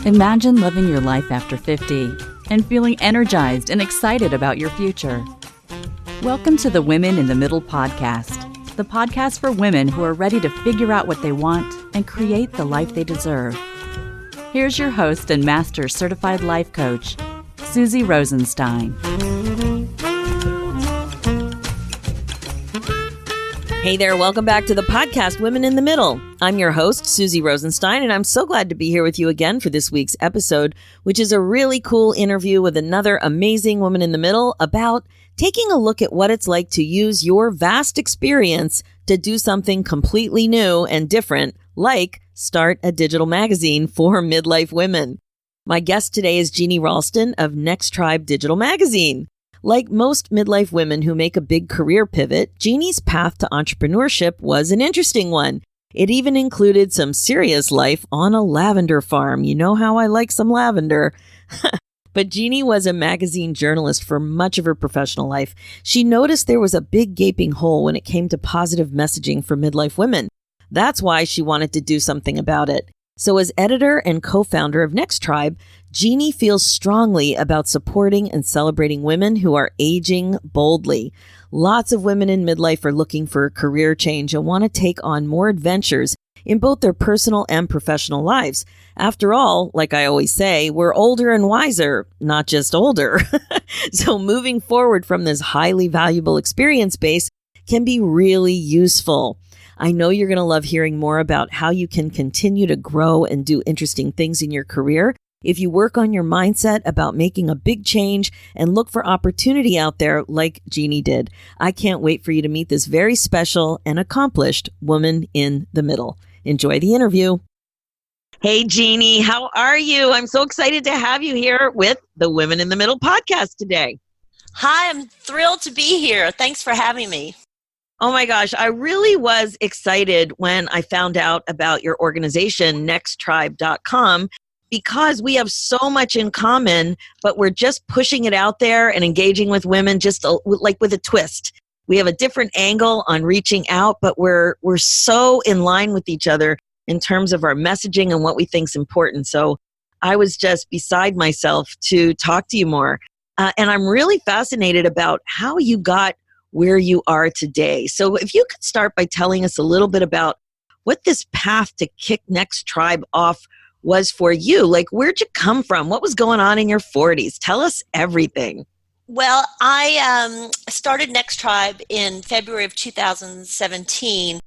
Imagine living your life after 50 and feeling energized and excited about your future. Welcome to the Women in the Middle podcast, the podcast for women who are ready to figure out what they want and create the life they deserve. Here's your host and master certified life coach, Suzy Rosenstein. Hey there, welcome back to the podcast, Women in the Middle. I'm your host, Suzy Rosenstein, and I'm so glad to be here with you again for this week's episode, which is a really cool interview with another amazing woman in the middle about taking a look at what it's like to use your vast experience to do something completely new and different, like start a digital magazine for midlife women. My guest today is Jeannie Ralston of NextTribe Digital Magazine. Like most midlife women who make a big career pivot, Jeannie's path to entrepreneurship was an interesting one. It even included some serious life on a lavender farm. You know how I like some lavender. But Jeannie was a magazine journalist for much of her professional life. She noticed there was a big gaping hole when it came to positive messaging for midlife women. That's why she wanted to do something about it. So as editor and co-founder of NextTribe, Jeannie feels strongly about supporting and celebrating women who are aging boldly. Lots of women in midlife are looking for a career change and want to take on more adventures in both their personal and professional lives. After all, like I always say, we're older and wiser, not just older. So moving forward from this highly valuable experience base can be really useful. I know you're going to love hearing more about how you can continue to grow and do interesting things in your career if you work on your mindset about making a big change and look for opportunity out there like Jeannie did. I can't wait for you to meet this very special and accomplished woman in the middle. Enjoy the interview. Hey, Jeannie, how are you? I'm so excited to have you here with the Women in the Middle podcast today. Hi, I'm thrilled to be here. Thanks for having me. Oh my gosh, I really was excited when I found out about your organization, NextTribe.com, because we have so much in common, but we're just pushing it out there and engaging with women just like with a twist. We have a different angle on reaching out, but we're so in line with each other in terms of our messaging and what we think is important. So I was just beside myself to talk to you more. And I'm really fascinated about how you got where you are today. So if you could start by telling us a little bit about what this path to kick NextTribe off was for you. Like, where'd you come from? What was going on in your 40s? Tell us everything. Well, I started NextTribe in February of 2017,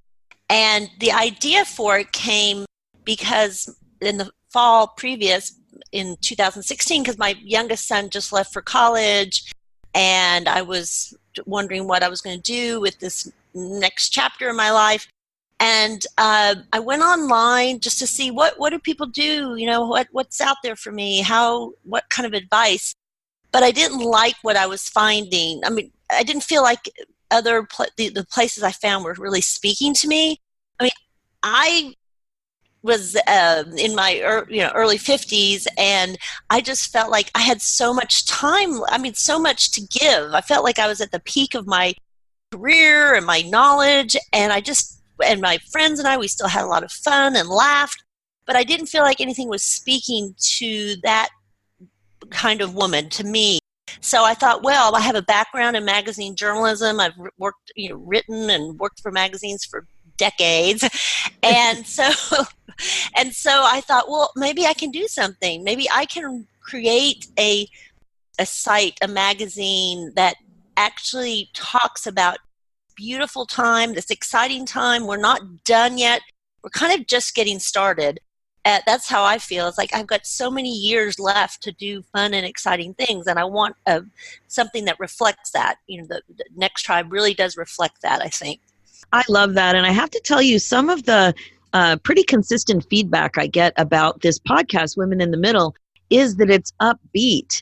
and the idea for it came because in the fall previous, in 2016, because my youngest son just left for college, and I was wondering what I was going to do with this next chapter in my life. And I went online just to see what do people do, you know, what's out there for me, what kind of advice. But I didn't like what I was finding. I mean, I didn't feel like the places I found were really speaking to me. I mean, I was in my early 50s, and I just felt like I had so much time. I mean, so much to give. I felt like I was at the peak of my career and my knowledge, and my friends and I, we still had a lot of fun and laughed, but I didn't feel like anything was speaking to that kind of woman, to me. So I thought, well, I have a background in magazine journalism. I've written and worked for magazines for decades. And so I thought, well, maybe I can do something. Maybe I can create a site, a magazine that actually talks about beautiful time, this exciting time. We're not done yet. We're kind of just getting started. That's how I feel. It's like I've got so many years left to do fun and exciting things, and I want something that reflects that. You know, the NextTribe really does reflect that, I think. I love that. And I have to tell you, some of the pretty consistent feedback I get about this podcast, Women in the Middle, is that it's upbeat.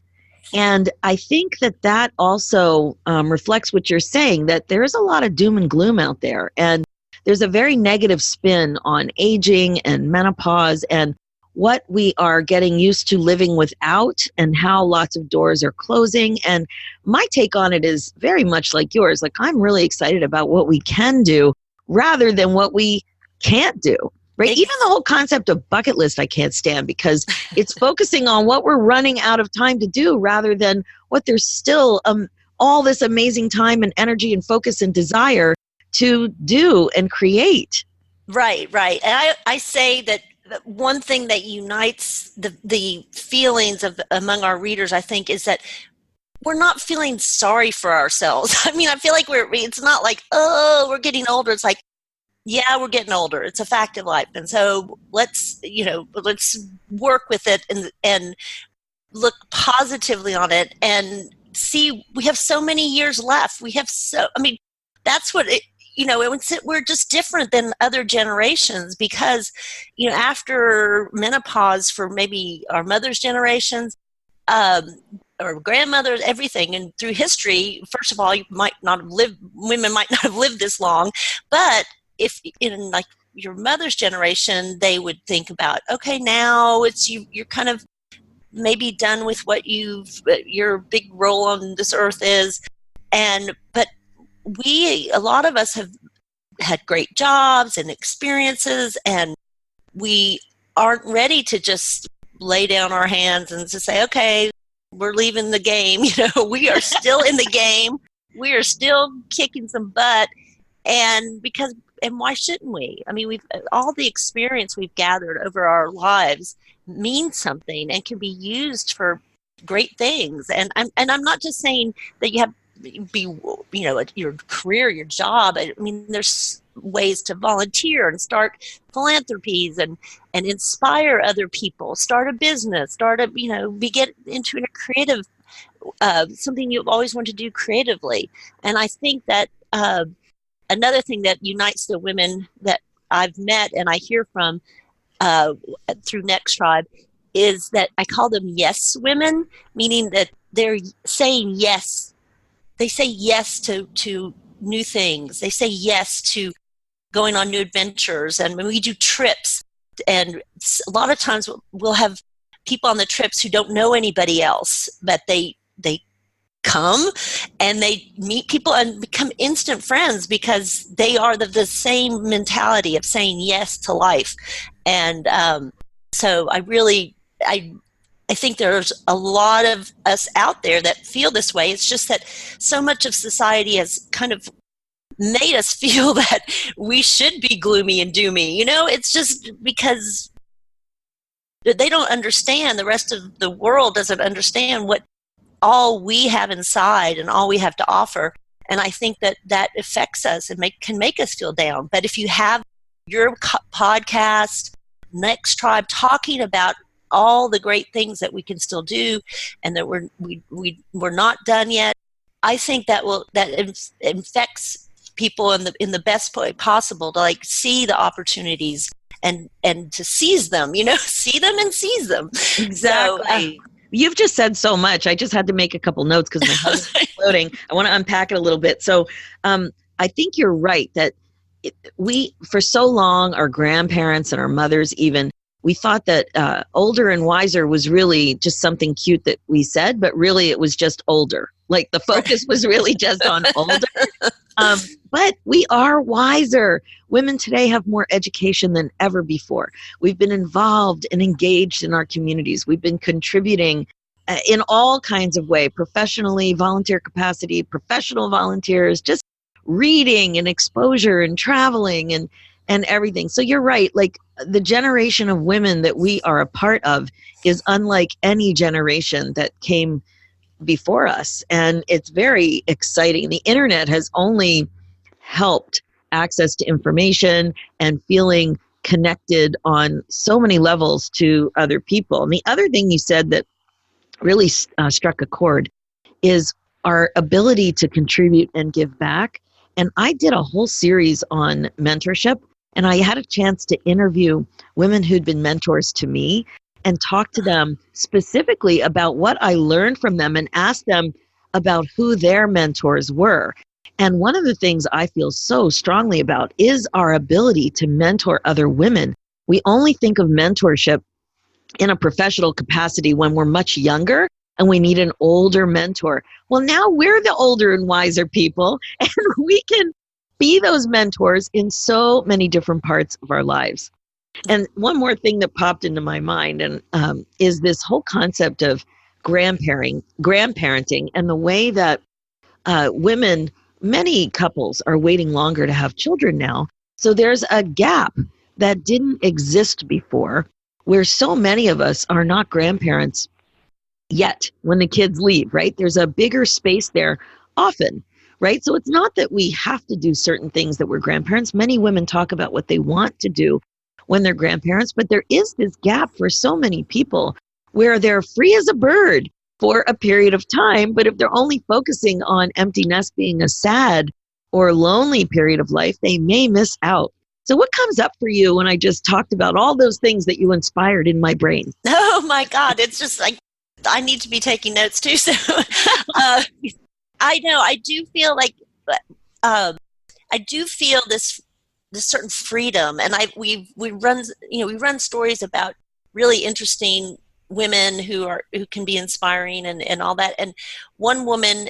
And I think that also reflects what you're saying, that there is a lot of doom and gloom out there. And there's a very negative spin on aging and menopause and what we are getting used to living without and how lots of doors are closing. And my take on it is very much like yours. Like, I'm really excited about what we can do rather than what we can't do. Right. Even the whole concept of bucket list, I can't stand, because it's focusing on what we're running out of time to do rather than what there's still all this amazing time and energy and focus and desire to do and create. Right. And I say that one thing that unites the feelings of among our readers, I think, is that we're not feeling sorry for ourselves. I mean, I feel like it's not like, oh, we're getting older. It's like, yeah, we're getting older. It's a fact of life. And so let's work with it and look positively on it and see we have so many years left. That's what we're just different than other generations because, after menopause for maybe our mother's generations, or grandmothers, everything, and through history, first of all, women might not have lived this long, but if in like your mother's generation, they would think about, okay, now you're kind of maybe done with what your big role on this earth is. But a lot of us have had great jobs and experiences, and we aren't ready to just lay down our hands and to say, okay, we're leaving the game. We are still in the game. We are still kicking some butt. And why shouldn't we? I mean, all the experience we've gathered over our lives means something and can be used for great things. And I'm not just saying that you have your career, your job. I mean, there's ways to volunteer and start philanthropies and inspire other people, start a business, get into a creative, something you've always wanted to do creatively. And I think that another thing that unites the women that I've met and I hear from through NextTribe is that I call them yes women, meaning that they're saying yes. They say yes to new things. They say yes to going on new adventures. And when we do trips, and a lot of times we'll have people on the trips who don't know anybody else, but they come and they meet people and become instant friends because they are the same mentality of saying yes to life. And so I think there's a lot of us out there that feel this way. It's just that so much of society has kind of made us feel that we should be gloomy and doomy. It's just because they don't understand, the rest of the world doesn't understand what all we have inside and all we have to offer. And I think that affects us and can make us feel down. But if you have your podcast, NextTribe, talking about all the great things that we can still do and that we're not done yet, I think that infects people in the best way possible to see the opportunities and to seize them, see them and seize them. Exactly. So, you've just said so much. I just had to make a couple notes because my head is exploding. I want to unpack it a little bit. So I think you're right that for so long, our grandparents and our mothers even, we thought that older and wiser was really just something cute that we said, but really it was just older. Like the focus was really just on older. But we are wiser. Women today have more education than ever before. We've been involved and engaged in our communities. We've been contributing in all kinds of ways, professionally, volunteer capacity, professional volunteers, just reading and exposure and traveling and everything. So you're right. Like the generation of women that we are a part of is unlike any generation that came before us. And it's very exciting. The internet has only helped access to information and feeling connected on so many levels to other people. And the other thing you said that really struck a chord is our ability to contribute and give back. And I did a whole series on mentorship, and I had a chance to interview women who'd been mentors to me and talk to them specifically about what I learned from them and ask them about who their mentors were. And one of the things I feel so strongly about is our ability to mentor other women. We only think of mentorship in a professional capacity when we're much younger and we need an older mentor. Well, now we're the older and wiser people, and we can be those mentors in so many different parts of our lives. And one more thing that popped into my mind and is this whole concept of grandparenting and the way that women, many couples are waiting longer to have children now. So there's a gap that didn't exist before where so many of us are not grandparents yet when the kids leave, right? There's a bigger space there often, right? So it's not that we have to do certain things that we're grandparents. Many women talk about what they want to do when they're grandparents, but there is this gap for so many people where they're free as a bird for a period of time. But if they're only focusing on empty nest being a sad or lonely period of life, they may miss out. So what comes up for you when I just talked about all those things that you inspired in my brain? Oh my God, it's just like, I need to be taking notes too. So I know, I do feel like, I do feel this certain freedom. And we run stories about really interesting women who can be inspiring and all that. And one woman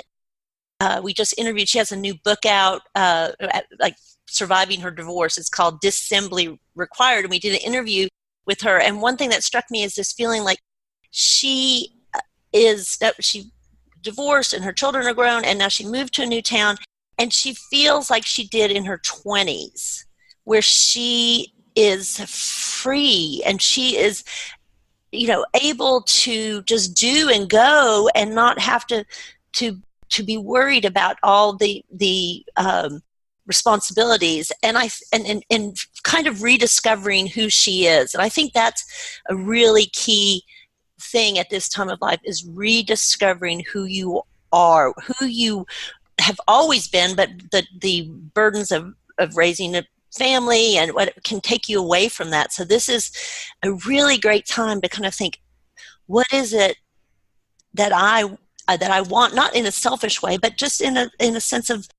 we just interviewed, she has a new book out, like surviving her divorce. It's called Disassembly Required. And we did an interview with her. And one thing that struck me is this feeling like she divorced and her children are grown, and now she moved to a new town, and she feels like she did in her 20s, where she is free and she is, able to just do and go and not have to be worried about all the responsibilities, and kind of rediscovering who she is. And I think that's a really key thing at this time of life, is rediscovering who you are, who you have always been, but the burdens of raising a family and what can take you away from that. So this is a really great time to kind of think, what is it that I want, not in a selfish way, but just in a sense of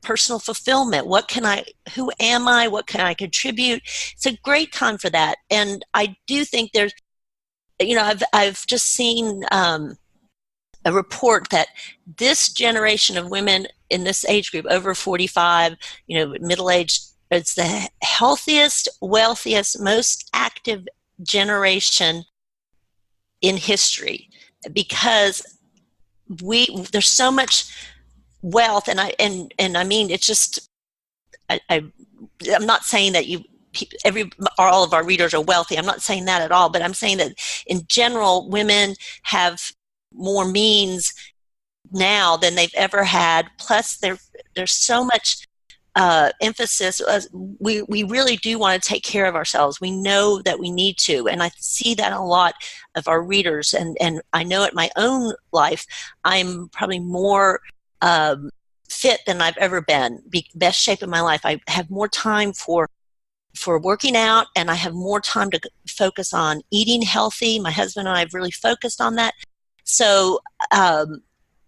personal fulfillment. Who am I? What can I contribute? It's a great time for that. And I do think there's, I've just seen a report that this generation of women in this age group, over 45, middle-aged, it's the healthiest, wealthiest, most active generation in history, because there's so much wealth, and I mean, it's just, I'm not saying that all of our readers are wealthy. I'm not saying that at all, but I'm saying that in general, women have more means now than they've ever had. Plus, there's so much emphasis. We really do want to take care of ourselves. We know that we need to, and I see that a lot of our readers, and I know at my own life, I'm probably more fit than I've ever been. Best shape of my life. I have more time for working out, and I have more time to focus on eating healthy. My husband and I have really focused on that. So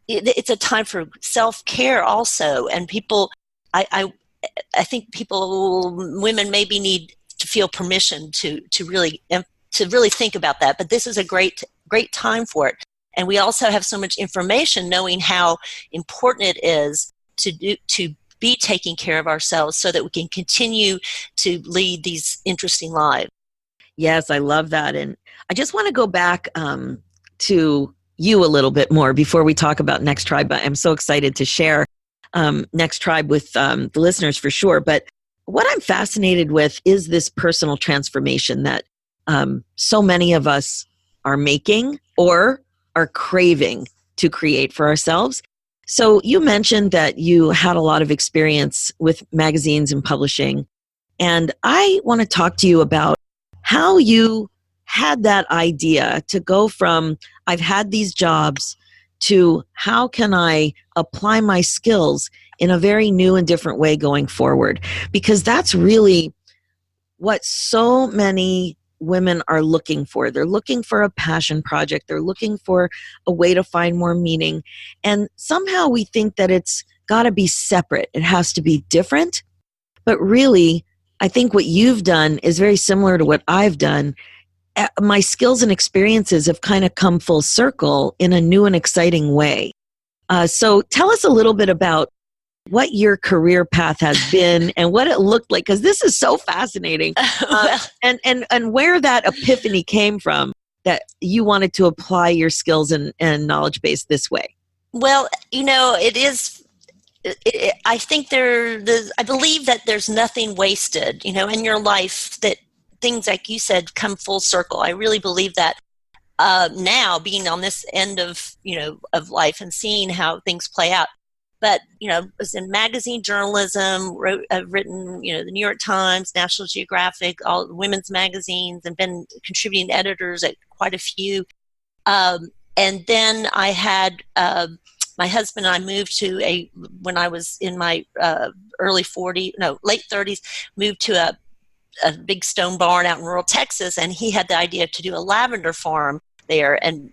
it's a time for self-care also. And people, I think women maybe need to feel permission to really think about that. But this is a great time for it. And we also have so much information, knowing how important it is to be taking care of ourselves so that we can continue to lead these interesting lives. Yes, I love that. And I just want to go back to you a little bit more before we talk about Next Tribe. I'm so excited to share Next Tribe with the listeners for sure. But what I'm fascinated with is this personal transformation that so many of us are making or are craving to create for ourselves. So you mentioned that you had a lot of experience with magazines and publishing. And I want to talk to you about how you had that idea to go from, I've had these jobs, to how can I apply my skills in a very new and different way going forward? Because that's really what so many women are looking for. They're looking for a passion project. They're looking for a way to find more meaning. And somehow we think that it's got to be separate. It has to be different. But really, I think what you've done is very similar to what I've done. My skills and experiences have kind of come full circle in a new and exciting way. So tell us a little bit about what your career path has been and what it looked like, because this is so fascinating. And where that epiphany came from that you wanted to apply your skills and knowledge base this way. Well, it is. I think I believe that there's nothing wasted, in your life, that things, like you said, come full circle. I really believe that now, being on this end of, of life and seeing how things play out. But, I was in magazine journalism, written, the New York Times, National Geographic, all the women's magazines, and been contributing editors at quite a few. And then I had my husband and I moved when I was in my late 30s, moved to a big stone barn out in rural Texas, and he had the idea to do a lavender farm there. And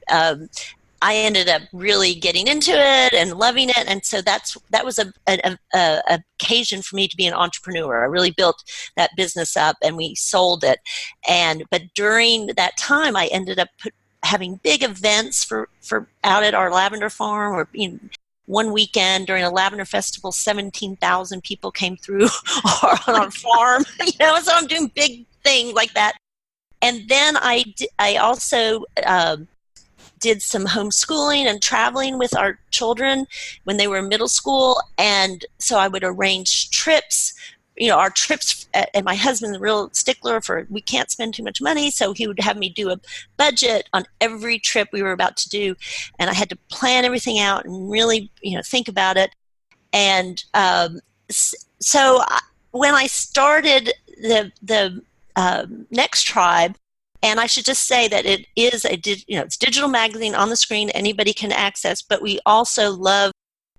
I ended up really getting into it and loving it. And so that was an occasion for me to be an entrepreneur. I really built that business up and we sold it. But during that time, I ended up having big events for out at our lavender farm, or one weekend during a lavender festival, 17,000 people came through on our farm. So I'm doing big things like that. And then I also did some homeschooling and traveling with our children when they were in middle school. And so I would arrange trips, our trips, and my husband's a real stickler for, we can't spend too much money. So he would have me do a budget on every trip we were about to do. And I had to plan everything out and really, think about it. And so when I started the Next Tribe, and I should just say that it is it's digital magazine on the screen, anybody can access, but we also love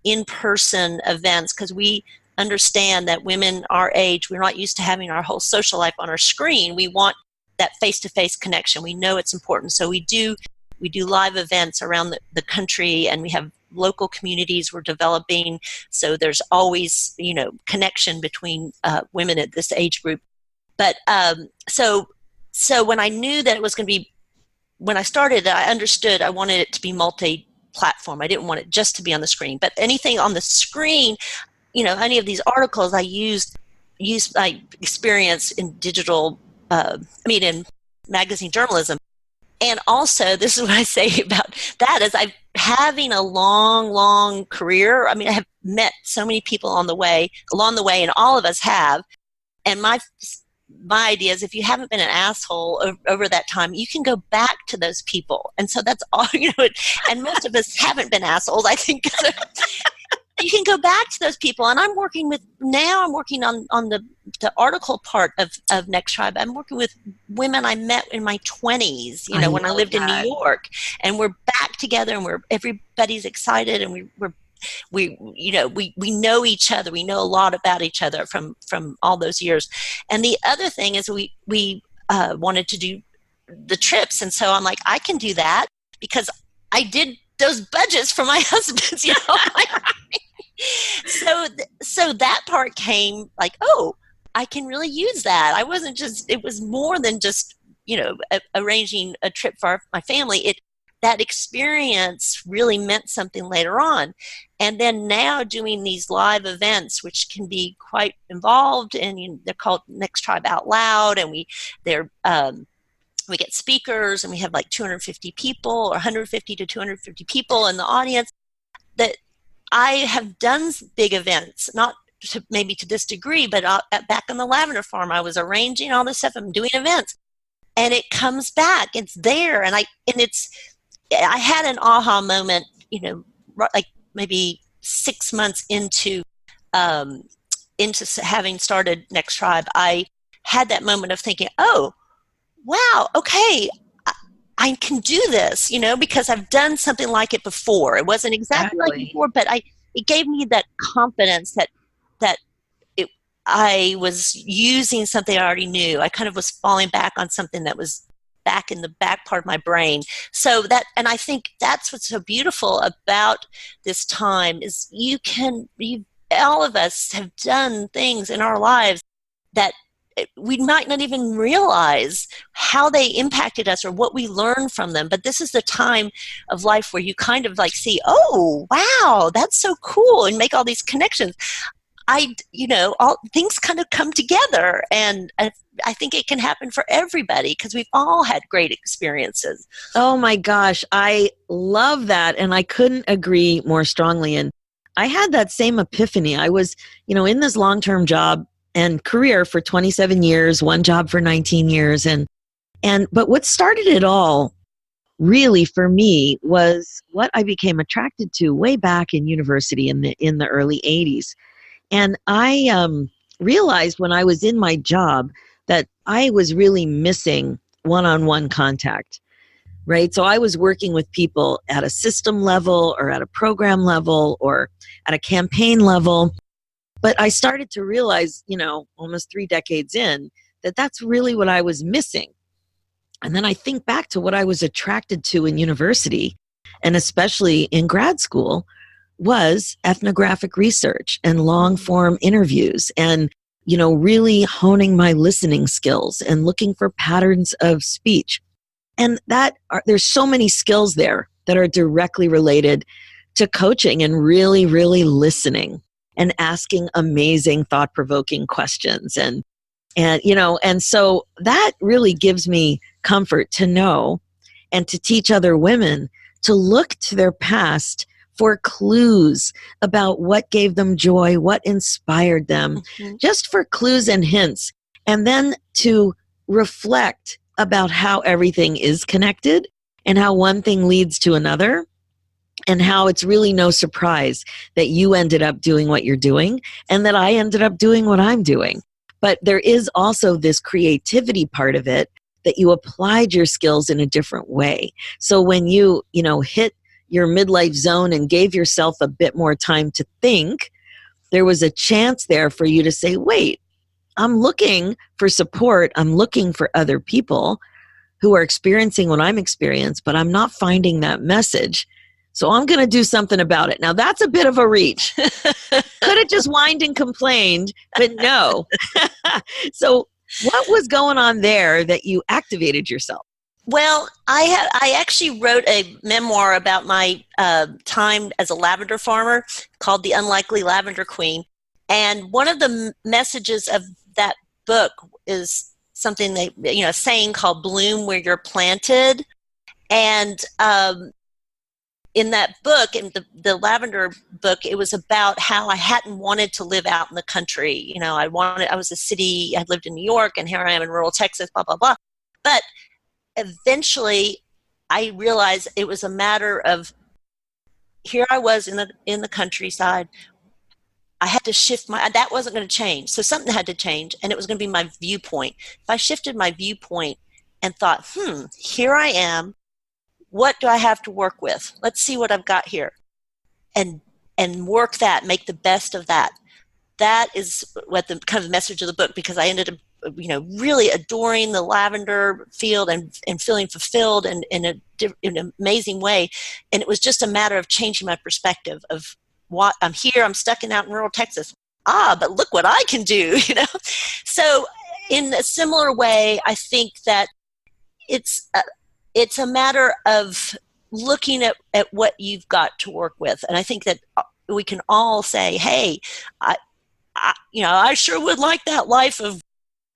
in-person events because we understand that women our age, we're not used to having our whole social life on our screen. We want that face-to-face connection. We know it's important. So we do live events around the country, and we have local communities we're developing. So there's always, connection between women at this age group. But so when I knew that it was going to be, when I started, I understood I wanted it to be multi-platform. I didn't want it just to be on the screen. But anything on the screen, any of these articles, I used my experience in in magazine journalism. And also, this is what I say about that, is having a long, long career. I have met so many people along the way, and all of us have. And my idea is, if you haven't been an asshole over that time, you can go back to those people. And so that's all, and most of us haven't been assholes, I think. So you can go back to those people. And I'm working on the article part of Next Tribe. I'm working with women I met in my 20s, when I lived in New York. And we're back together, and everybody's excited, and we know each other. We know a lot about each other from all those years. And the other thing is we wanted to do the trips. And so I'm like, I can do that because I did those budgets for my husband's, So that part came like, oh, I can really use that. It was more than just, arranging a trip for my family. That experience really meant something later on. And then now doing these live events, which can be quite involved, and they're called Next Tribe Out Loud, and we get speakers, and we have like 250 people, or 150 to 250 people in the audience. That I have done big events, not maybe to this degree, but back on the lavender farm, I was arranging all this stuff. I'm doing events, and it comes back. It's there, and I had an aha moment, like maybe 6 months into having started Next Tribe. I had that moment of thinking, oh, wow, okay, I can do this, because I've done something like it before. It wasn't exactly like before, but it gave me that confidence that I was using something I already knew. I kind of was falling back on something that was back in the back part of my brain. And I think that's what's so beautiful about this time is all of us have done things in our lives that we might not even realize how they impacted us or what we learned from them. But this is the time of life where you kind of like see, oh, wow, that's so cool, and make all these connections. All things kind of come together, and I think it can happen for everybody because we've all had great experiences. Oh my gosh, I love that. And I couldn't agree more strongly. And I had that same epiphany. I was, in this long-term job and career for 27 years, one job for 19 years. But what started it all really for me was what I became attracted to way back in university in the early 80s. And I realized when I was in my job that I was really missing one-on-one contact, right? So I was working with people at a system level or at a program level or at a campaign level. But I started to realize, almost 3 decades in, that that's really what I was missing. And then I think back to what I was attracted to in university, and especially in grad school, was ethnographic research and long form interviews and, really honing my listening skills and looking for patterns of speech. And there's so many skills there that are directly related to coaching and really, really listening and asking amazing thought-provoking questions. And so that really gives me comfort to know and to teach other women to look to their past for clues about what gave them joy, what inspired them, just for clues and hints, and then to reflect about how everything is connected and how one thing leads to another, and how it's really no surprise that you ended up doing what you're doing and that I ended up doing what I'm doing. But there is also this creativity part of it, that you applied your skills in a different way. So when you hit your midlife zone and gave yourself a bit more time to think, there was a chance there for you to say, wait, I'm looking for support. I'm looking for other people who are experiencing what I'm experiencing, but I'm not finding that message. So I'm going to do something about it. Now that's a bit of a reach. Could have just whined and complained, but no. So what was going on there that you activated yourself? Well, I actually wrote a memoir about my time as a lavender farmer called The Unlikely Lavender Queen. And one of the messages of that book is something a saying called bloom where you're planted. And in that book, in the lavender book, it was about how I hadn't wanted to live out in the country. I was a city, I lived in New York, and here I am in rural Texas, blah, blah, blah. But eventually I realized it was a matter of, here I was in the countryside. I had to shift that wasn't going to change. So something had to change, and it was going to be my viewpoint. If I shifted my viewpoint and thought, here I am, what do I have to work with? Let's see what I've got here. And work that, make the best of that. That is what the kind of message of the book, because I ended up really adoring the lavender field and feeling fulfilled and in an amazing way. And it was just a matter of changing my perspective of what I'm here, I'm stuck out in rural Texas. But look what I can do, So in a similar way, I think that it's a matter of looking at what you've got to work with. And I think that we can all say, hey, I sure would like that life of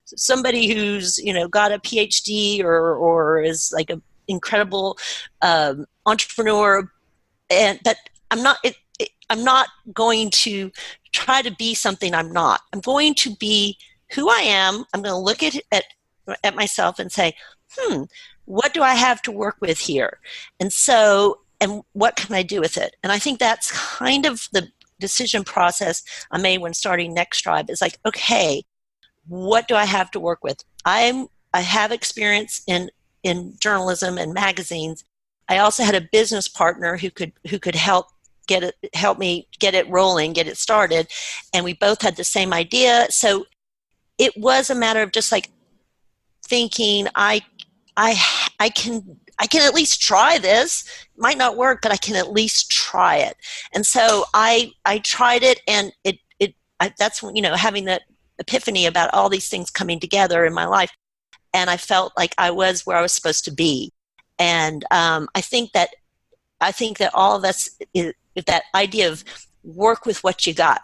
somebody who's got a PhD or is like an incredible entrepreneur, but I'm not going to try to be something I'm not. I'm going to be who I am. I'm going to look at myself and say, what do I have to work with here? And what can I do with it? And I think that's kind of the decision process I made when starting NextTribe. Is like, okay, what do I have to work with? I have experience in journalism and magazines. I also had a business partner who could help me get it rolling, get it started, and we both had the same idea. So it was a matter of just like thinking, I can at least try this. It might not work, but I can at least try it. And so I tried it, and that's when having that epiphany about all these things coming together in my life. And I felt like I was where I was supposed to be. And I think that all of us, if that idea of work with what you got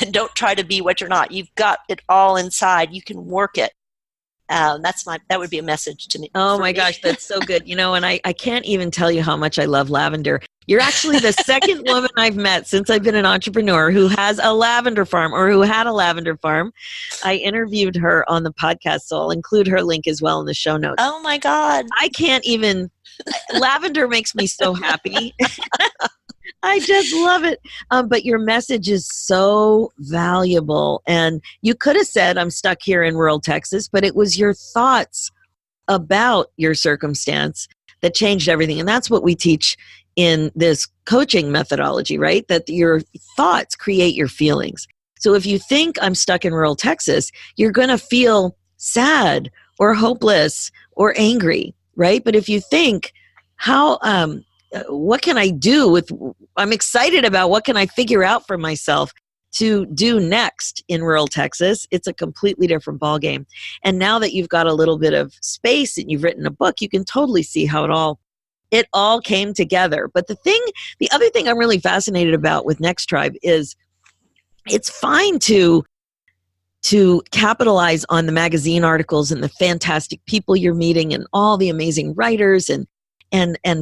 and don't try to be what you're not. You've got it all inside. You can work it. That would be a message to me. Oh my gosh, that's so good. And I can't even tell you how much I love lavender. You're actually the second woman I've met since I've been an entrepreneur who has a lavender farm or who had a lavender farm. I interviewed her on the podcast, so I'll include her link as well in the show notes. Oh my God. I can't even, lavender makes me so happy. I just love it. But your message is so valuable. And you could have said, I'm stuck here in rural Texas, but it was your thoughts about your circumstance that changed everything. And that's what we teach in this coaching methodology, right? That your thoughts create your feelings. So if you think I'm stuck in rural Texas, you're going to feel sad or hopeless or angry, right? But if you think, what can I do I'm excited about what can I figure out for myself to do next in rural Texas, it's a completely different ballgame. And now that you've got a little bit of space and you've written a book, you can totally see how it all came together. But the other thing I'm really fascinated about with NextTribe is it's fine to capitalize on the magazine articles and the fantastic people you're meeting and all the amazing writers and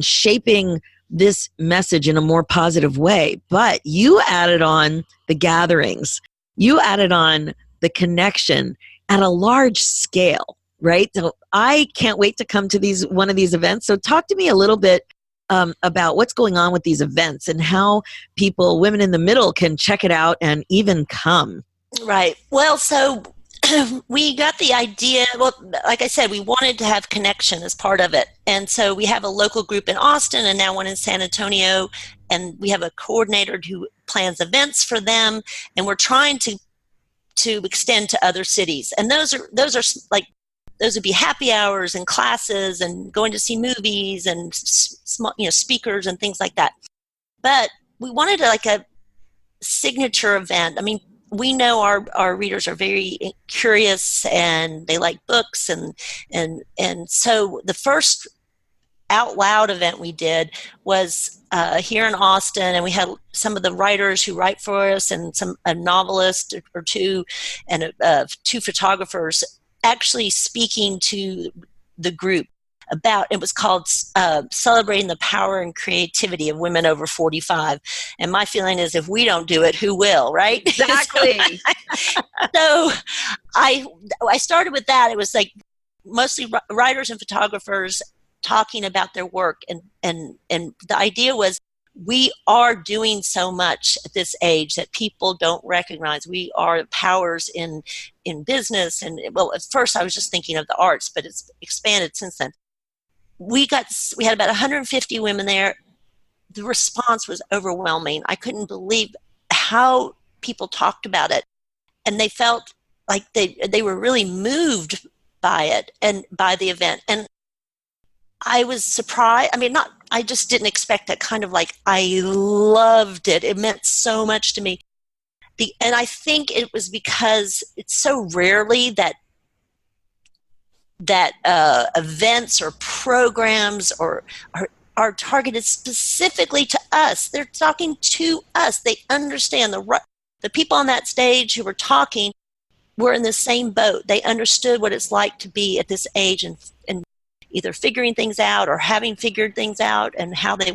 shaping this message in a more positive way. But you added on the gatherings, you added on the connection at a large scale, right? So I can't wait to come to one of these events. So talk to me a little bit about what's going on with these events and how people, women in the middle, can check it out and even come. Right. Well, so we got the idea, well, like I said, we wanted to have connection as part of it. And so we have a local group in Austin and now one in San Antonio, and we have a coordinator who plans events for them, and we're trying to extend to other cities. And those would be happy hours and classes and going to see movies and small, speakers and things like that. But we wanted like a signature event. I mean, we know our readers are very curious and they like books, and so the first out loud event we did was here in Austin, and we had some of the writers who write for us and a novelist or two and two photographers actually speaking to the group about, it was called Celebrating the Power and Creativity of Women Over 45. And my feeling is if we don't do it, who will, right? Exactly. So I started with that. It was like mostly writers and photographers talking about their work. And the idea was we are doing so much at this age that people don't recognize. We are powers in business. And well, at first I was just thinking of the arts, but it's expanded since then. We had about 150 women there. The response was overwhelming. I couldn't believe how people talked about it, and they felt like they were really moved by it and by the event. And I was surprised. I mean, I just didn't expect that kind of I loved it. It meant so much to me. And I think it was because it's so rarely that events or programs are targeted specifically to us. They're talking to us. They understand the people on that stage who were talking were in the same boat. They understood what it's like to be at this age and either figuring things out or having figured things out and how they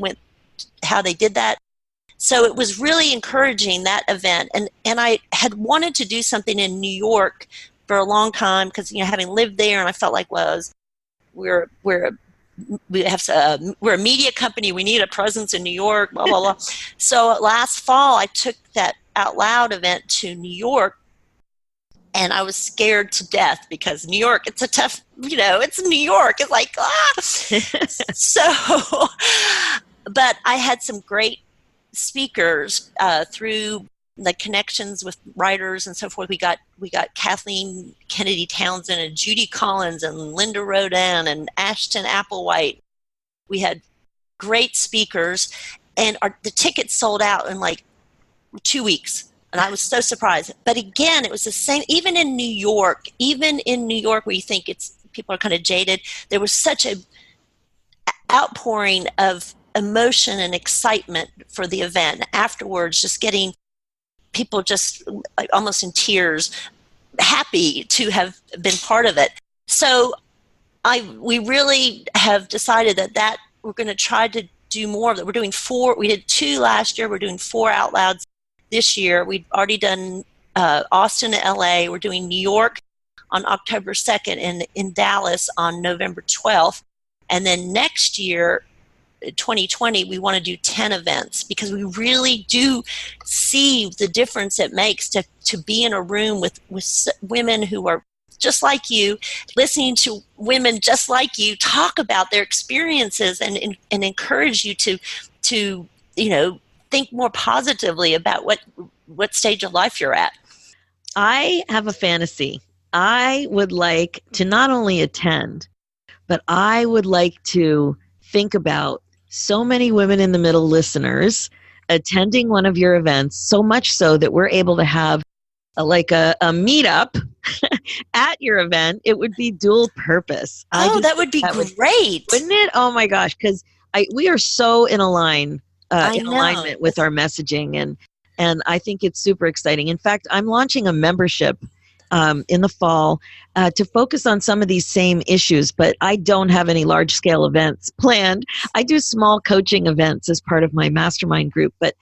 did that. So it was really encouraging, that event. And I had wanted to do something in New York for a long time because, having lived there, and I felt like, we're a media company. We need a presence in New York, blah, blah, blah. So last fall, I took that Out Loud event to New York, and I was scared to death because New York, it's a tough, it's New York. It's like, So, but I had some great speakers through the connections with writers and so forth. We got Kathleen Kennedy Townsend and Judy Collins and Linda Rodin and Ashton Applewhite. We had great speakers, and the tickets sold out in 2 weeks. And I was so surprised. But again, it was the same, even in New York, where you think people are kind of jaded, there was such a outpouring of emotion and excitement for the event. Afterwards, just getting people just like almost in tears, happy to have been part of it. So we really have decided that we're going to try to do more of that. We're doing 4. We did 2 last year. We're doing 4 out louds this year. We've already done Austin and LA. We're doing New York on October 2nd and in Dallas on November 12th. And then next year, 2020, we want to do 10 events because we really do see the difference it makes to be in a room with women who are just like you, listening to women just like you talk about their experiences and encourage you to think more positively about what stage of life you're at. I have a fantasy. I would like to not only attend, but I would like to think about so many women in the middle listeners attending one of your events, so much so that we're able to have a meetup at your event. It would be dual purpose. That would be great. Wouldn't it? Oh my gosh, because we are so in alignment with our messaging, and I think it's super exciting. In fact, I'm launching a membership in the fall to focus on some of these same issues, but I don't have any large-scale events planned. I do small coaching events as part of my mastermind group, but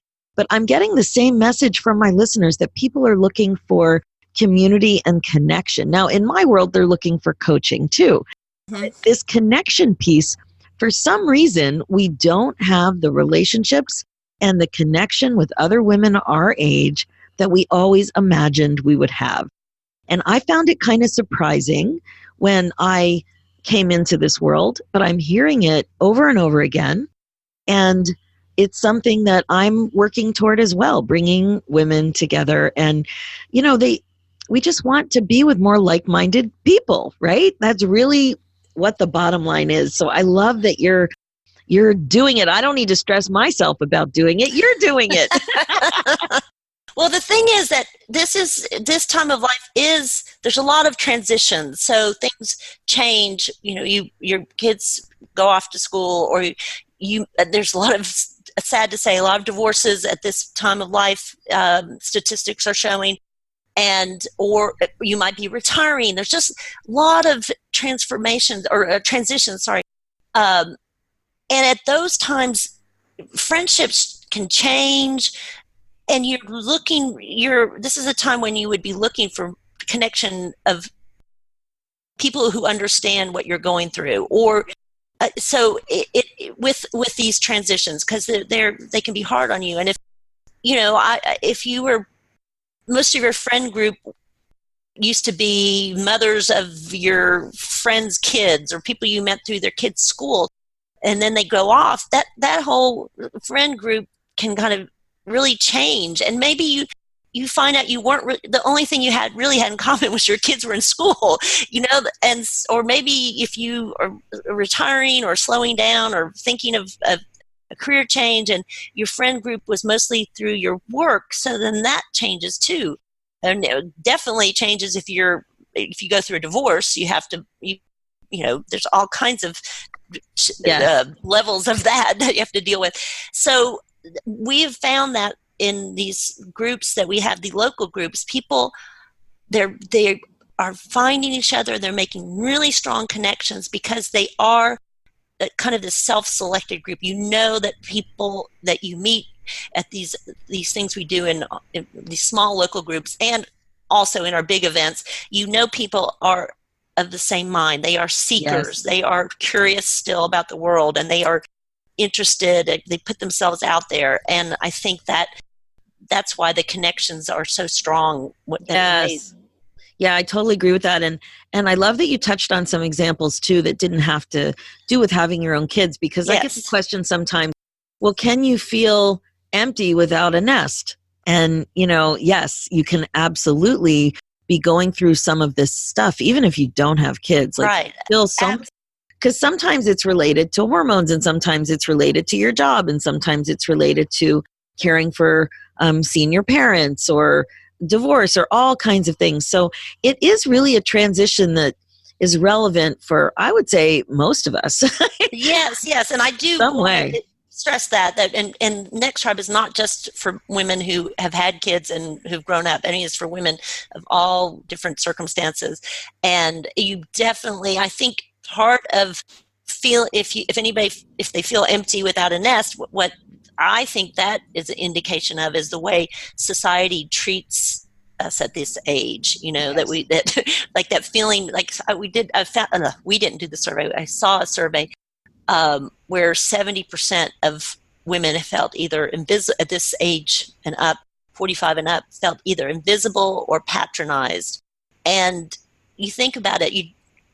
I'm getting the same message from my listeners that people are looking for community and connection. Now, in my world, they're looking for coaching too. Mm-hmm. This connection piece, for some reason, we don't have the relationships and the connection with other women our age that we always imagined we would have. And I found it kind of surprising when I came into this world, but I'm hearing it over and over again. And it's something that I'm working toward as well, bringing women together. And, we just want to be with more like-minded people, right? That's really what the bottom line is. So I love that you're doing it. I don't need to stress myself about doing it. You're doing it. Well, the thing is that this time of life there's a lot of transitions. So things change, your kids go off to school, or there's a lot of, sad to say, a lot of divorces at this time of life, statistics are showing, or you might be retiring. There's just a lot of transformations or transitions, sorry. And at those times, friendships can change. And this is a time when you would be looking for connection of people who understand what you're going through, or so with these transitions, because they can be hard on you. And if you were, most of your friend group used to be mothers of your friends' kids or people you met through their kids' school, and then they go off, that whole friend group can kind of really change. And maybe you find out you weren't the only thing you really had in common was your kids were in school, or maybe if you are retiring or slowing down or thinking of a career change, and your friend group was mostly through your work, so then that changes too. And it definitely changes if you go through a divorce. You have to there's all kinds of levels of that you have to deal with. So we've found that in these groups that we have, the local groups, people, they are finding each other. They're making really strong connections because they are kind of this self-selected group. That people that you meet at these things we do in these small local groups, and also in our big events, people are of the same mind. They are seekers. Yes. They are curious still about the world, and they are interested. They put themselves out there, and I think that's why the connections are so strong. Yes. Yeah, I totally agree with that. And I love that you touched on some examples too that didn't have to do with having your own kids, because I get the question sometimes, well, can you feel empty without a nest? And, yes, you can absolutely be going through some of this stuff, even if you don't have kids. Right. Because sometimes it's related to hormones, and sometimes it's related to your job, and sometimes it's related to caring for senior parents or divorce or all kinds of things. So it is really a transition that is relevant for, I would say, most of us. Yes. And I do Some want way. to stress that and Next Tribe is not just for women who have had kids and who've grown up. I mean, it's for women of all different circumstances. And you definitely, I think part of if they feel empty without a nest, what I think that is an indication of is the way society treats us at this age, Yes. that like that feeling, like we didn't do the survey. I saw a survey where 70% of women felt either invisible at this age and up, 45 and up, felt either invisible or patronized. And you think about it,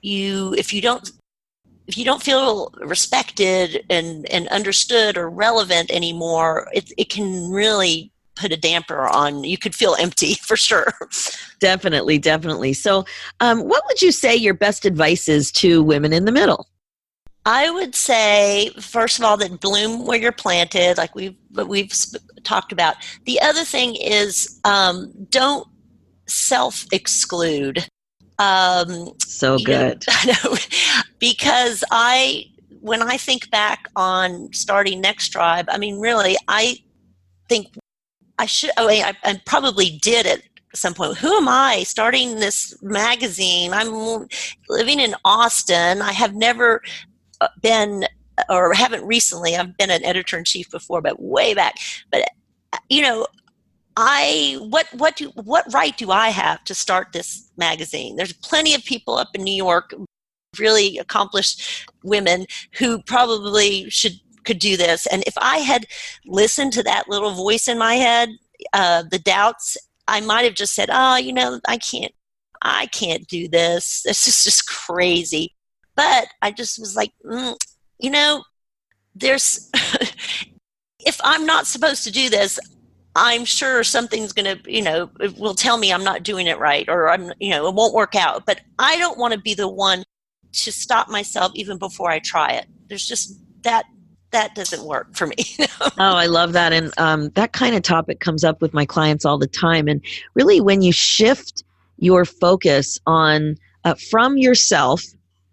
if you don't feel respected and understood or relevant anymore, it can really put a damper on. You could feel empty for sure. Definitely. So what would you say your best advice is to women in the middle? I would say, first of all, that bloom where you're planted, like we've talked about. The other thing is don't self-exclude. So good. I know, because when I think back on starting Next Tribe, I mean, really, I think I probably did at some point. Who am I starting this magazine? I'm living in Austin. I have never been, or haven't recently, I've been an editor-in-chief before, but way back. But, what right do I have to start this magazine? There's plenty of people up in New York, really accomplished women who probably could do this. And if I had listened to that little voice in my head, the doubts, I might have just said, I can't do this. This is just crazy. But I just was like, there's, if I'm not supposed to do this, I'm sure something's going to, it will tell me I'm not doing it right, or it won't work out. But I don't want to be the one to stop myself even before I try it. There's just that doesn't work for me. Oh, I love that. And that kind of topic comes up with my clients all the time. And really, when you shift your focus on from yourself,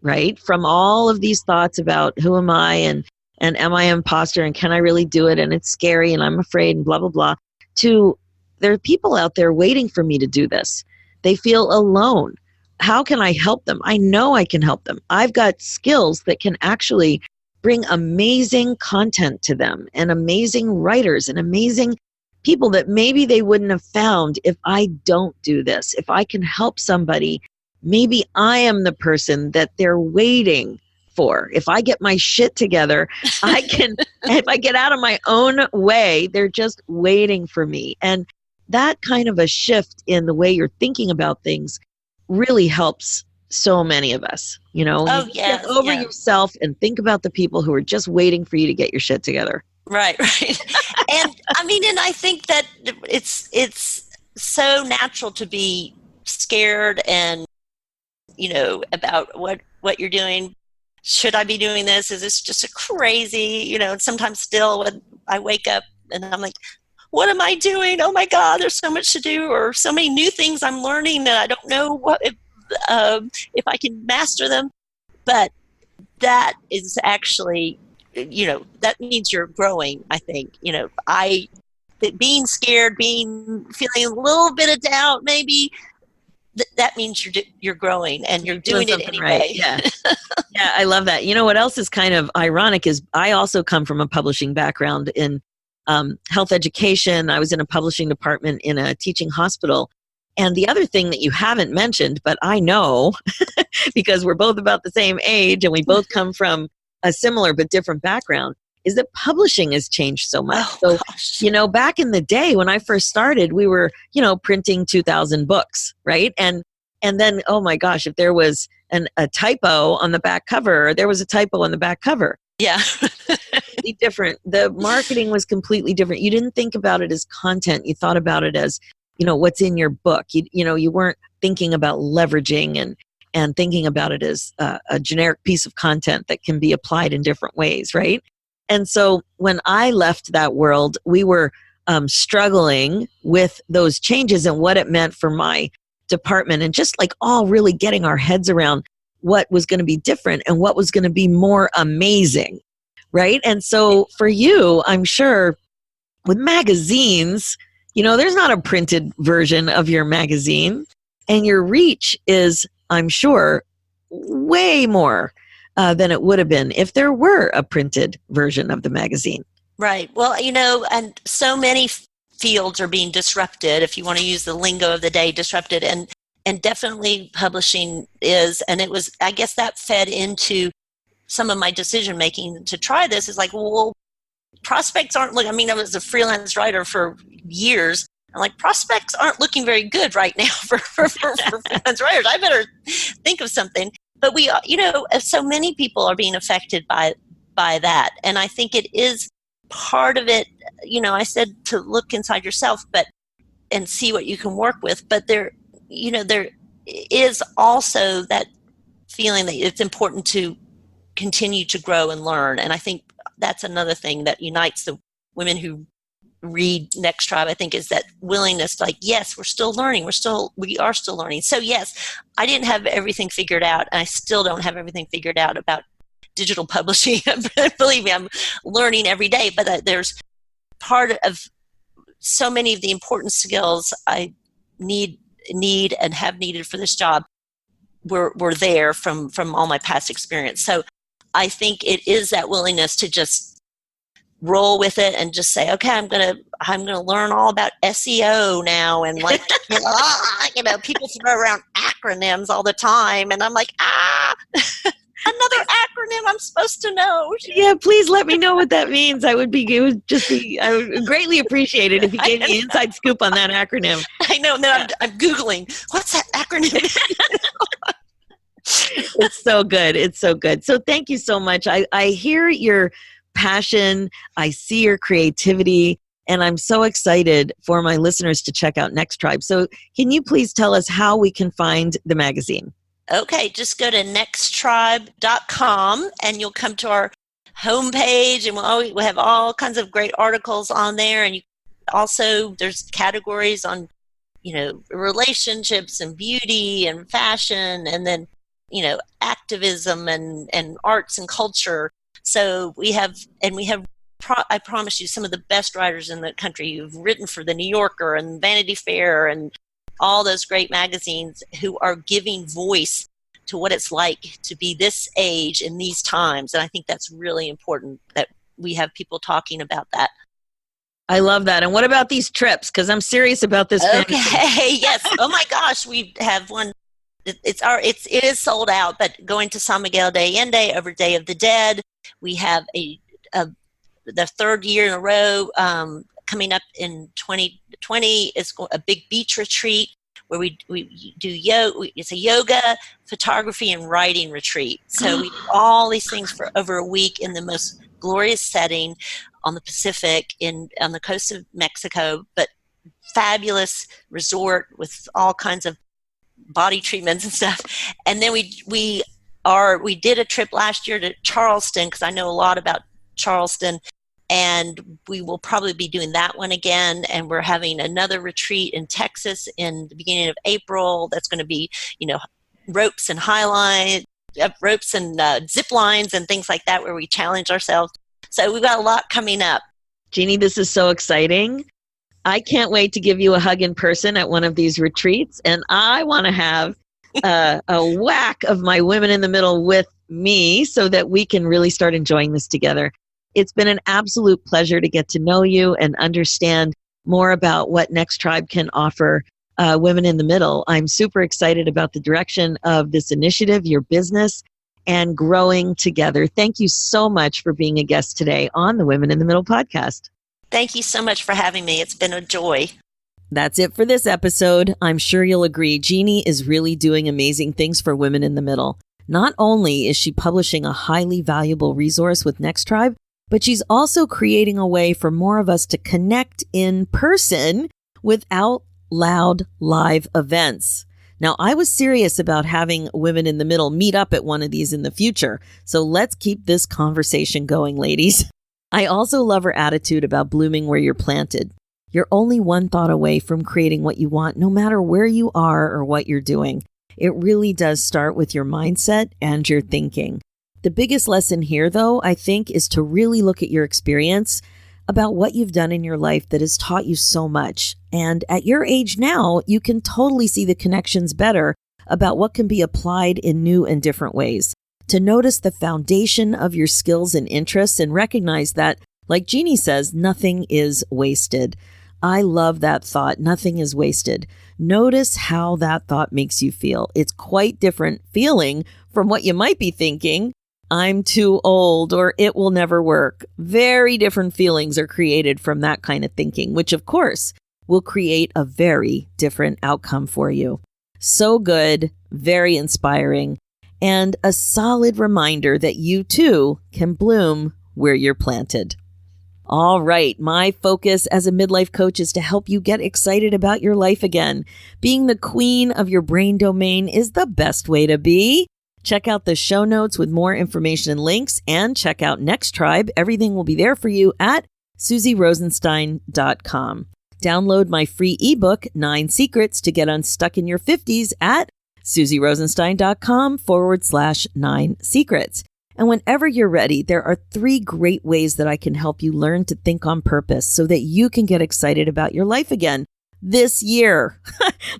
right, from all of these thoughts about who am I and am I an imposter and can I really do it and it's scary and I'm afraid and blah, blah, blah, to there are people out there waiting for me to do this. They feel alone. How can I help them? I know I can help them. I've got skills that can actually bring amazing content to them and amazing writers and amazing people that maybe they wouldn't have found if I don't do this. If I can help somebody, maybe I am the person that they're waiting for. If I get my shit together, I can, if I get out of my own way, they're just waiting for me. And that kind of a shift in the way you're thinking about things really helps so many of us. You get over yourself and think about the people who are just waiting for you to get your shit together. Right. And I think that it's so natural to be scared and, about what you're doing. Should I be doing this? Is this just a crazy, sometimes still when I wake up and I'm like, what am I doing? Oh my God, there's so much to do, or so many new things I'm learning that I don't know if I can master them. But that is actually, that means you're growing, I think. Being scared, feeling a little bit of doubt, maybe, that means you're growing and you're doing it anyway. Right. Yeah. Yeah, I love that. You know what else is kind of ironic is I also come from a publishing background in health education. I was in a publishing department in a teaching hospital. And the other thing that you haven't mentioned, but I know because we're both about the same age and we both come from a similar but different background, is that publishing has changed so much. Oh, gosh. Back in the day when I first started, we were, printing 2,000 books, right? And then, oh my gosh, if there was a typo on the back cover, there was a typo on the back cover. Yeah. Completely different. The marketing was completely different. You didn't think about it as content. You thought about it as, what's in your book. You weren't thinking about leveraging and thinking about it as a generic piece of content that can be applied in different ways, right? And so when I left that world, we were struggling with those changes and what it meant for my department, and just like all really getting our heads around what was going to be different and what was going to be more amazing, right? And so for you, I'm sure with magazines, there's not a printed version of your magazine, and your reach is, I'm sure, way more than it would have been if there were a printed version of the magazine. Right. Well, and so many fields are being disrupted, if you want to use the lingo of the day, disrupted, and definitely publishing is. And it was, I guess that fed into some of my decision making to try this. Is like, well, prospects aren't looking, I was a freelance writer for years. I'm like, prospects aren't looking very good right now for freelance writers. I better think of something. But we, so many people are being affected by that. And I think it is part of it. I said to look inside yourself, and see what you can work with. But there is also that feeling that it's important to continue to grow and learn. And I think that's another thing that unites the women who read Next Tribe, I think, is that willingness to, like, yes, we're still learning. We are still learning. So yes, I didn't have everything figured out. And I still don't have everything figured out about digital publishing. Believe me, I'm learning every day, but there's part of so many of the important skills I need and have needed for this job were there from all my past experience. So I think it is that willingness to just roll with it and just say, okay, I'm gonna learn all about SEO now, and like people throw around acronyms all the time, and I'm like, another acronym I'm supposed to know. Yeah, please let me know what that means. I would greatly appreciate it if you gave me an inside scoop on that acronym. I know. Now I'm Googling, what's that acronym? It's so good. It's so good. So thank you so much. I hear your passion. I see your creativity, and I'm so excited for my listeners to check out Next Tribe. So can you please tell us how we can find the magazine? Okay, just go to nexttribe.com and you'll come to our homepage, and we'll have all kinds of great articles on there. And there's categories on, relationships and beauty and fashion, and then, activism and arts and culture. So we have, I promise you, some of the best writers in the country who've written for the New Yorker and Vanity Fair and all those great magazines, who are giving voice to what it's like to be this age in these times. And I think that's really important that we have people talking about that. I love that. And what about these trips? Because I'm serious about this. Okay, yes. Oh my gosh, we have one. It is sold out, but going to San Miguel de Allende over Day of the Dead. We have the third year in a row coming up in 2020 is a big beach retreat where we do yoga. It's a yoga, photography, and writing retreat. So we do all these things for over a week in the most glorious setting on the Pacific, on the coast of Mexico, but fabulous resort with all kinds of body treatments and stuff. And then we did a trip last year to Charleston, because I know a lot about Charleston, and we will probably be doing that one again. And we're having another retreat in Texas in the beginning of April. That's going to be, ropes and zip lines and things like that, where we challenge ourselves. So we've got a lot coming up. Jeannie, this is so exciting. I can't wait to give you a hug in person at one of these retreats. And I want to have a whack of my women in the middle with me so that we can really start enjoying this together. It's been an absolute pleasure to get to know you and understand more about what Next Tribe can offer women in the middle. I'm super excited about the direction of this initiative, your business, and growing together. Thank you so much for being a guest today on the Women in the Middle podcast. Thank you so much for having me. It's been a joy. That's it for this episode. I'm sure you'll agree, Jeannie is really doing amazing things for women in the middle. Not only is she publishing a highly valuable resource with Next Tribe, but she's also creating a way for more of us to connect in person without loud live events. Now, I was serious about having women in the middle meet up at one of these in the future. So let's keep this conversation going, ladies. I also love her attitude about blooming where you're planted. You're only one thought away from creating what you want, no matter where you are or what you're doing. It really does start with your mindset and your thinking. The biggest lesson here, though, I think, is to really look at your experience about what you've done in your life that has taught you so much. And at your age now, you can totally see the connections better about what can be applied in new and different ways. To notice the foundation of your skills and interests and recognize that, like Jeannie says, nothing is wasted. I love that thought. Nothing is wasted. Notice how that thought makes you feel. It's quite different feeling from what you might be thinking. I'm too old, or it will never work. Very different feelings are created from that kind of thinking, which of course will create a very different outcome for you. So good, very inspiring, and a solid reminder that you too can bloom where you're planted. All right, my focus as a midlife coach is to help you get excited about your life again. Being the queen of your brain domain is the best way to be. Check out the show notes with more information and links, and check out Next Tribe. Everything will be there for you at SuzyRosenstein.com. Download my free ebook, 9 Secrets to Get Unstuck in Your 50s at SuzyRosenstein.com/9 Secrets. And whenever you're ready, there are 3 great ways that I can help you learn to think on purpose so that you can get excited about your life again this year.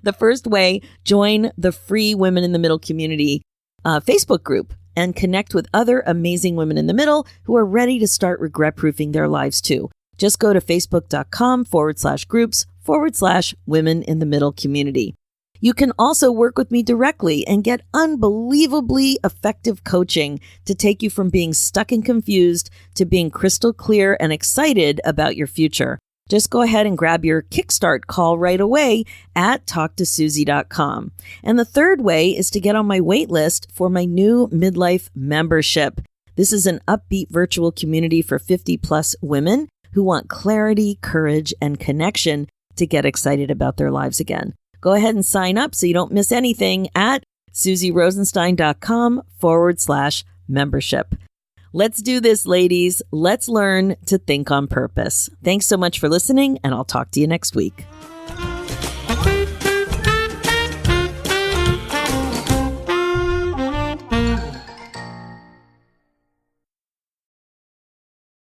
The first way, join the free Women in the Middle community Facebook group and connect with other amazing women in the middle who are ready to start regret-proofing their lives too. Just go to facebook.com/groups/Women in the Middle community. You can also work with me directly and get unbelievably effective coaching to take you from being stuck and confused to being crystal clear and excited about your future. Just go ahead and grab your Kickstart call right away at talktosuzy.com. And the third way is to get on my wait list for my new Midlife membership. This is an upbeat virtual community for 50-plus women who want clarity, courage, and connection to get excited about their lives again. Go ahead and sign up so you don't miss anything at SuzyRosenstein.com/membership. Let's do this, ladies. Let's learn to think on purpose. Thanks so much for listening, and I'll talk to you next week.